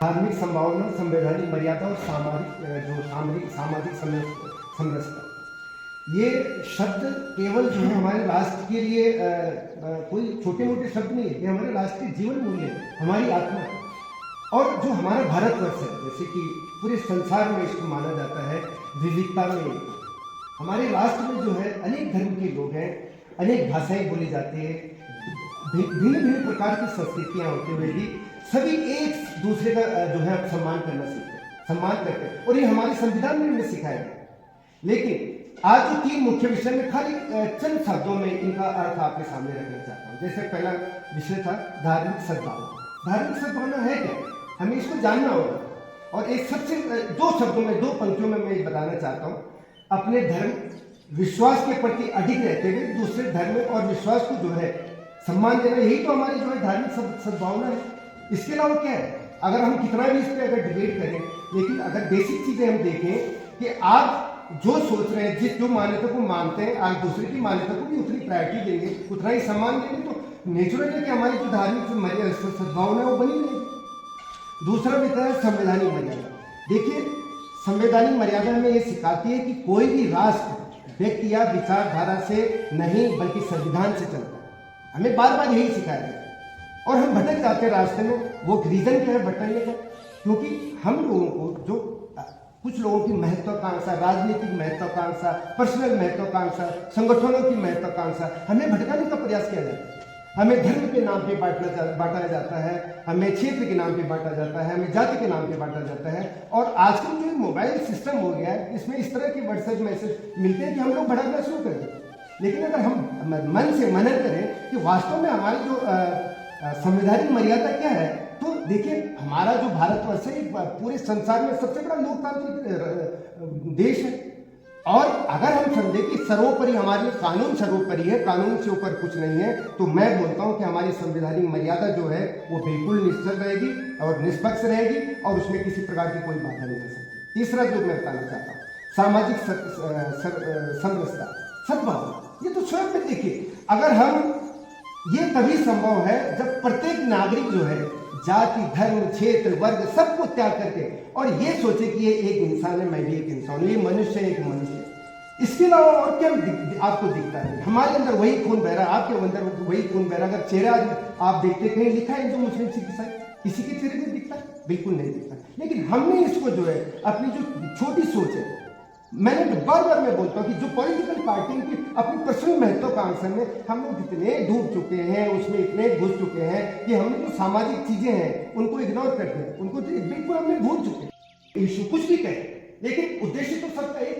धार्मिक संभावना, संवैधानिक मर्यादा और सामाजिक समरसता, ये शब्द केवल जो है हमारे राष्ट्र के लिए कोई छोटे मोटे शब्द नहीं है, ये हमारे राष्ट्र के जीवन मूल्य है, हमारी आत्मा है। और जो हमारा भारतवर्ष है, जैसे कि पूरे संसार में इसको माना जाता है विविधता में एकता। हमारे राष्ट्र में जो है अनेक धर्म के लोग हैं, अनेक भाषाएं बोली जाती है, भिन्न भिन्न प्रकार की संस्कृतियां होते हुए भी सभी एक दूसरे का जो है सम्मान करना सीखते हैं, सम्मान करते हैं, और ये हमारे संविधान में हमें सिखाया गया। लेकिन आज जो 3 मुख्य विषय में खाली चंद शब्दों में इनका अर्थ आपके सामने रखना चाहता हूँ। जैसे पहला विषय था धार्मिक सद्भावना। धार्मिक सद्भावना है क्या, हमें इसको जानना होगा। और एक सबसे 2 शब्दों में, 2 पंक्तियों में मैं बताना चाहता हूँ। अपने धर्म विश्वास के प्रति अडिग रहते हुए दूसरे धर्म और विश्वास को जो है सम्मान देना, यही तो हमारी जो है धार्मिक सद्भावना है। इसके अलावा क्या है, अगर हम कितना भी इस पर अगर डिबेट करें, लेकिन अगर बेसिक चीजें हम देखें कि आप जो सोच रहे हैं, जिस जो मान्यता को मानते हैं, आप दूसरे की मान्यता को भी उतनी प्रायोरिटी देंगे, उतना ही सम्मान देंगे, तो नेचुरल है कि हमारी जो धार्मिक सद्भावना है वो बनी रहेगी। दूसरा विषय है संवैधानिक मर्यादा। देखिए, संवैधानिक मर्यादा हमें ये सिखाती है कि कोई भी राष्ट्र व्यक्ति या विचारधारा से नहीं बल्कि संविधान से चलता है। हमें बार बार यही सिखाया गया और हम भटक जाते हैं रास्ते में। वो रीजन क्या है भटकने का, क्योंकि हम लोगों को जो कुछ लोगों की महत्वाकांक्षा, राजनीतिक महत्वाकांक्षा, पर्सनल महत्वाकांक्षा, संगठनों की महत्वाकांक्षा, हमें भटकाने का प्रयास किया जाता है। हमें धर्म के नाम पे बांटा जाता है, हमें क्षेत्र के नाम पे बांटा जाता है, हमें जाति के नाम पे बांटा जाता है। और आजकल जो मोबाइल सिस्टम हो गया है, इसमें इस तरह के व्हाट्सएप मैसेज मिलते हैं कि हम लोग भटकना शुरू कर देते हैं। लेकिन अगर हम मन से मनन करें कि वास्तव में हमारी जो संवैधानिक मर्यादा क्या है, तो देखिए, हमारा जो भारतवर्ष है पूरे संसार में सबसे बड़ा लोकतांत्रिक देश है। और अगर हम समझे कि सर्वोपरि हमारे लिए कानून सर्वोपरि है, कानून से ऊपर कुछ नहीं है, तो मैं बोलता हूं कि हमारी संवैधानिक मर्यादा जो है वो बिल्कुल निश्चित रहेगी और निष्पक्ष रहेगी और उसमें किसी प्रकार की कोई बाधा नहीं हो सकती। तीसरा जो मैं बताना चाहता हूँ, सामाजिक समरसता, सद्भावना। ये तो स्वयं में देखिए, अगर हम, ये तभी संभव है जब प्रत्येक नागरिक जो है जाति, धर्म, क्षेत्र, वर्ग सबको त्याग करके और ये सोचे कि ये एक इंसान है, मैं भी एक इंसान हूं, ये मनुष्य है, एक मनुष्य है। इसके अलावा और क्या आपको दिखता है? हमारे अंदर वही खून बह रहा है, आपके अंदर वही खून बह रहा है। अगर चेहरा आप देखते, कहीं लिखा है हिंदू, मुस्लिम, सिख, ईसाई, किसी के चेहरे पर दिखता है? बिल्कुल नहीं दिखता। लेकिन हमने इसको जो है अपनी जो छोटी सोच है, मैंने बार बार मैं बोलता हूँ कि जो पॉलिटिकल पार्टी की अपनी पर्सनल महत्वाकांक्षा में हम लोग इतने डूब चुके हैं, उसमें इतने घुस चुके हैं कि हमने जो सामाजिक चीजें हैं उनको इग्नोर करते हैं, उनको बिल्कुल हमने भूल चुके हैं। इशू कुछ भी कहे, लेकिन उद्देश्य तो सबका एक।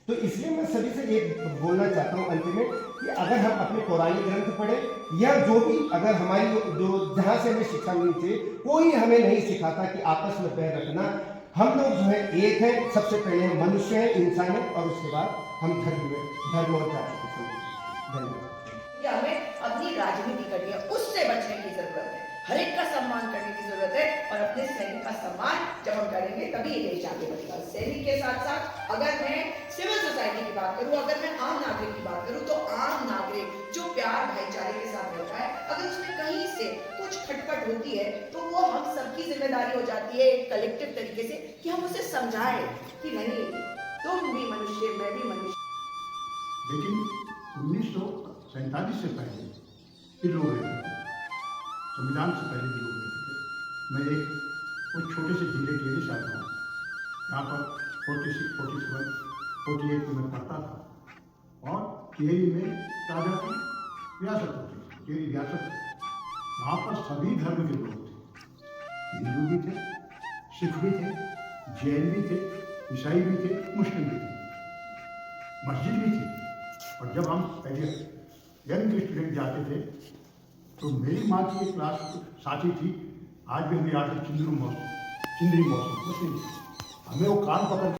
तो इसलिए मैं सभी से एक बोलना चाहता हूँ अंत में कि अगर हम अपने पौराणिक ग्रंथ पढ़े या जो भी, अगर हमारी जो जहाँ से हमें शिक्षा मिली थी, कोई हमें नहीं सिखाता कि आपस में पैर रखना। हम लोग जो है एक है, सबसे पहले हम मनुष्य हैं, इंसान है, और उसके बाद हम धर्म और जाति के संबंध। धन्यवाद। हमें अपनी राजनीति करनी है, उससे बचने की जरूरत है, हर एक का सम्मान करने की जरूरत है। और अपने सैनिक का सम्मान जब हम करेंगे तभी ये देश आगे बढ़ेगा। सैनिक के साथ साथ अगर मैं सिविल सोसाइटी की बात करूं, अगर मैं आम नागरिक की बात करूं, तो आम नागरिक जो प्यार भाईचारे के साथ रहता है, अगर उसमें कहीं से कुछ खटपट होती है तो वो हम सबकी जिम्मेदारी हो जाती है एक कलेक्टिव तरीके से कि हम उसे समझाएं कि नहीं, तुम भी मनुष्य, मैं भी मनुष्य। लेकिन 1947 से पहले भी लोग रहते थे, संविधान से पहले भी लोग रहते थे। मैं एक कुछ छोटे से जिले के लिए चाहता हूँ, यहाँ पर 46, 47, 48 में मैं पढ़ता था और केरी में राजा की रियासत होती थी, केरी रियासत। वहाँ पर सभी धर्म के लोग थे, हिंदू भी थे, सिख भी थे, जैन भी थे, ईसाई भी थे, मुस्लिम भी थे, मस्जिद भी थी। और जब हम पहले यंग स्टूडेंट जाते थे तो मेरी माँ की एक क्लास साथी थी, आज भी हमें याद है, चिंद्री मौसम, मुस्लिम। हमें वो कान पकड़